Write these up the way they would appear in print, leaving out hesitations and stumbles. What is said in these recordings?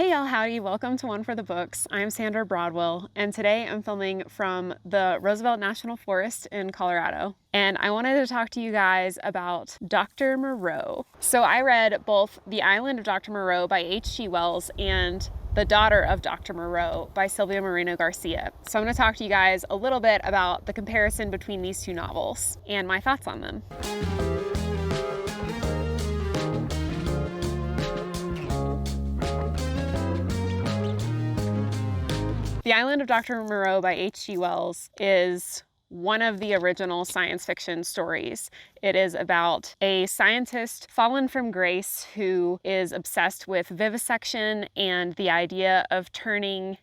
Hey y'all, howdy, welcome to One for the Books. I'm Sandra Broadwell, and today I'm filming from the Roosevelt National Forest in Colorado. And I wanted to talk to you guys about Dr. Moreau. So I read both The Island of Doctor Moreau by H.G. Wells and The Daughter of Doctor Moreau by Silvia Moreno-Garcia. So I'm going to talk to you guys a little bit about the comparison between these two novels and my thoughts on them. The Island of Doctor Moreau by H.G. Wells is one of the original science fiction stories. It is about a scientist fallen from grace who is obsessed with vivisection and the idea of turning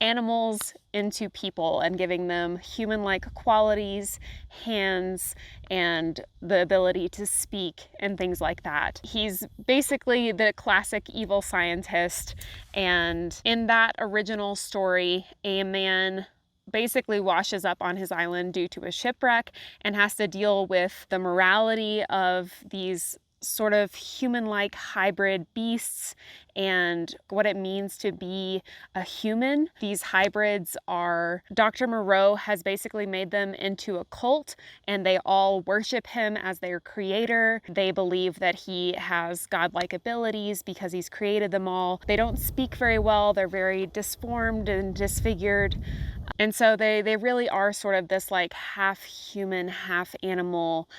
animals into people and giving them human-like qualities, hands, and the ability to speak and things like that. He's basically the classic evil scientist, and in that original story, a man basically washes up on his island due to a shipwreck and has to deal with the morality of these sort of human-like hybrid beasts and what it means to be a human. These hybrids are, Dr. Moreau has basically made them into a cult, and they all worship him as their creator. They believe that he has godlike abilities because he's created them all. They don't speak very well. They're very disformed and disfigured. And so they really are sort of this like half human, half animal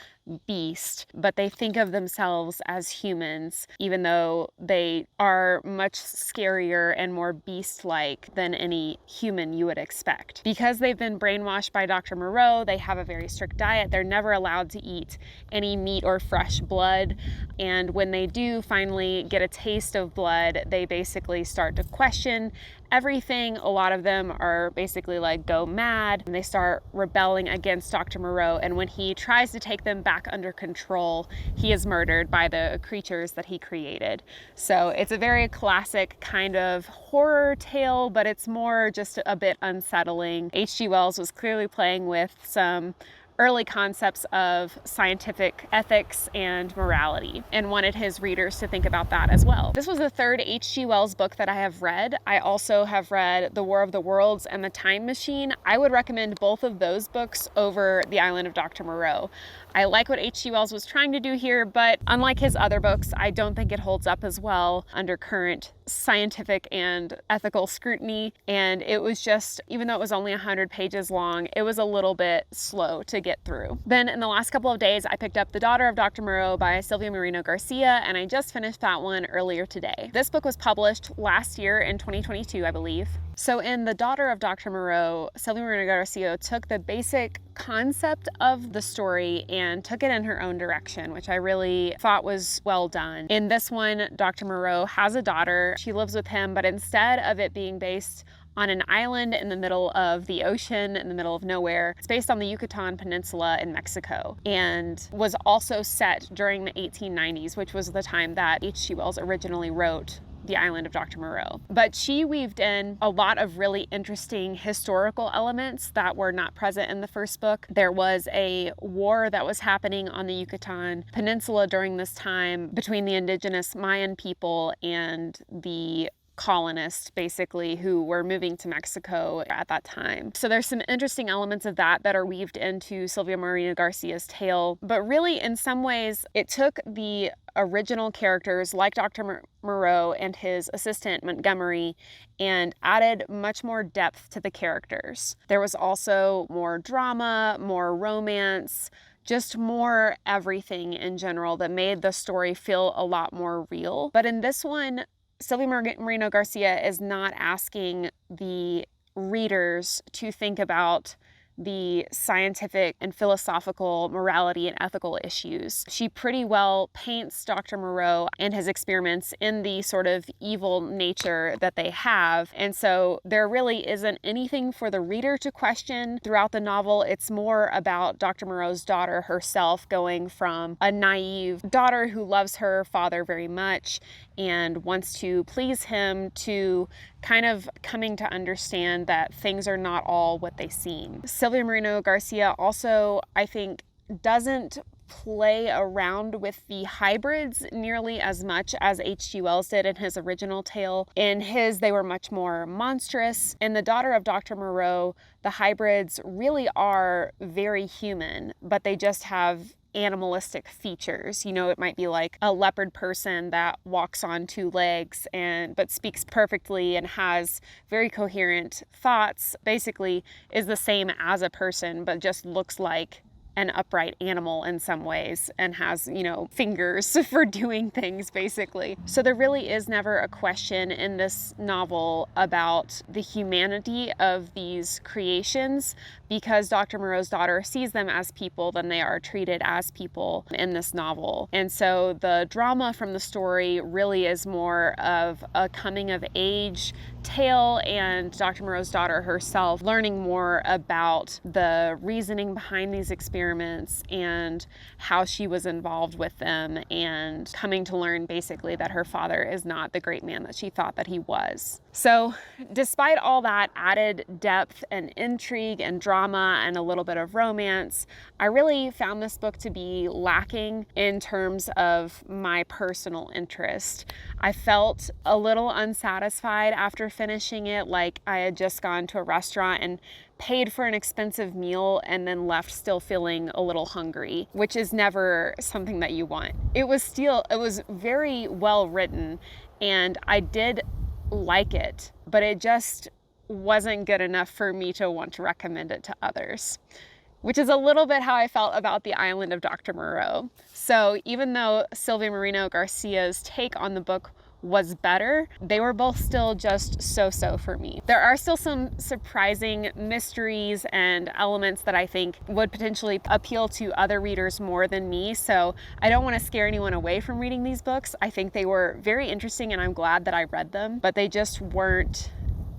beast, but they think of themselves as humans, even though they are much scarier and more beast-like than any human you would expect. Because they've been brainwashed by Dr. Moreau, they have a very strict diet. They're never allowed to eat any meat or fresh blood. And when they do finally get a taste of blood, they basically start to question everything. A lot of them are basically like go mad, and they start rebelling against Dr. Moreau. And when he tries to take them back under control, he is murdered by the creatures that he created. So it's a very classic kind of horror tale, but it's more just a bit unsettling. H.G. Wells was clearly playing with some early concepts of scientific ethics and morality and wanted his readers to think about that as well. This was the third H.G. Wells book that I have read. I also have read The War of the Worlds and The Time Machine. I would recommend both of those books over The Island of Doctor Moreau. I like what H.G. Wells was trying to do here, but unlike his other books, I don't think it holds up as well under current scientific and ethical scrutiny. And it was just, even though it was only 100 pages long, it was a little bit slow to get through. Then in the last couple of days, I picked up The Daughter of Doctor Moreau by Silvia Moreno-Garcia, and I just finished that one earlier today. This book was published last year in 2022, I believe. So in The Daughter of Doctor Moreau, Silvia Moreno-Garcia took the basic concept of the story and took it in her own direction, which I really thought was well done. In this one, Dr. Moreau has a daughter. She lives with him, but instead of it being based on an island in the middle of the ocean, in the middle of nowhere, it's based on the Yucatan Peninsula in Mexico, and was also set during the 1890s, which was the time that H.G. Wells originally wrote The Island of Doctor Moreau. But she weaved in a lot of really interesting historical elements that were not present in the first book. There was a war that was happening on the Yucatan Peninsula during this time between the indigenous Mayan people and the colonists, basically, who were moving to Mexico at that time. So there's some interesting elements of that that are weaved into Silvia Moreno-Garcia's tale. But really, in some ways, it took the original characters like Dr. Moreau and his assistant Montgomery and added much more depth to the characters. There was also more drama, more romance, just more everything in general that made the story feel a lot more real. But in this one, Silvia Moreno-Garcia is not asking the readers to think about the scientific and philosophical morality and ethical issues. She pretty well paints Dr. Moreau and his experiments in the sort of evil nature that they have. And so there really isn't anything for the reader to question throughout the novel. It's more about Dr. Moreau's daughter herself going from a naive daughter who loves her father very much and wants to please him to kind of coming to understand that things are not all what they seem. Silvia Moreno-Garcia also, I think, doesn't play around with the hybrids nearly as much as H.G. Wells did in his original tale. In his, they were much more monstrous. In The Daughter of Doctor Moreau, the hybrids really are very human, but they just have animalistic features. You know, it might be like a leopard person that walks on two legs but speaks perfectly and has very coherent thoughts, basically is the same as a person, but just looks like an upright animal in some ways and has, you know, fingers for doing things, basically. So there really is never a question in this novel about the humanity of these creations, because Dr. Moreau's daughter sees them as people, then they are treated as people in this novel. And so the drama from the story really is more of a coming of age tale, and Dr. Moreau's daughter herself learning more about the reasoning behind these experiments and how she was involved with them, and coming to learn basically that her father is not the great man that she thought that he was. So despite all that added depth and intrigue and drama and a little bit of romance, I really found this book to be lacking in terms of my personal interest. I felt a little unsatisfied after finishing it, like I had just gone to a restaurant and paid for an expensive meal and then left still feeling a little hungry, which is never something that you want. It was very well written, and I did like it, but it just wasn't good enough for me to want to recommend it to others, which is a little bit how I felt about The Island of Doctor Moreau. So even though Silvia Moreno-Garcia's take on the book was better, they were both still just so-so for me. There are still some surprising mysteries and elements that I think would potentially appeal to other readers more than me, so I don't want to scare anyone away from reading these books. I think they were very interesting and I'm glad that I read them, but they just weren't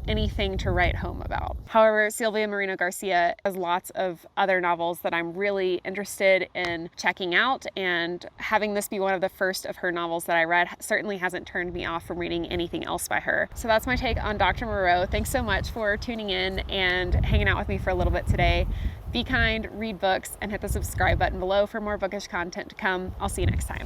anything to write home about. However, Silvia Moreno-Garcia has lots of other novels that I'm really interested in checking out, and having this be one of the first of her novels that I read certainly hasn't turned me off from reading anything else by her. So that's my take on Dr. Moreau. Thanks so much for tuning in and hanging out with me for a little bit today. Be kind, read books, and hit the subscribe button below for more bookish content to come. I'll see you next time.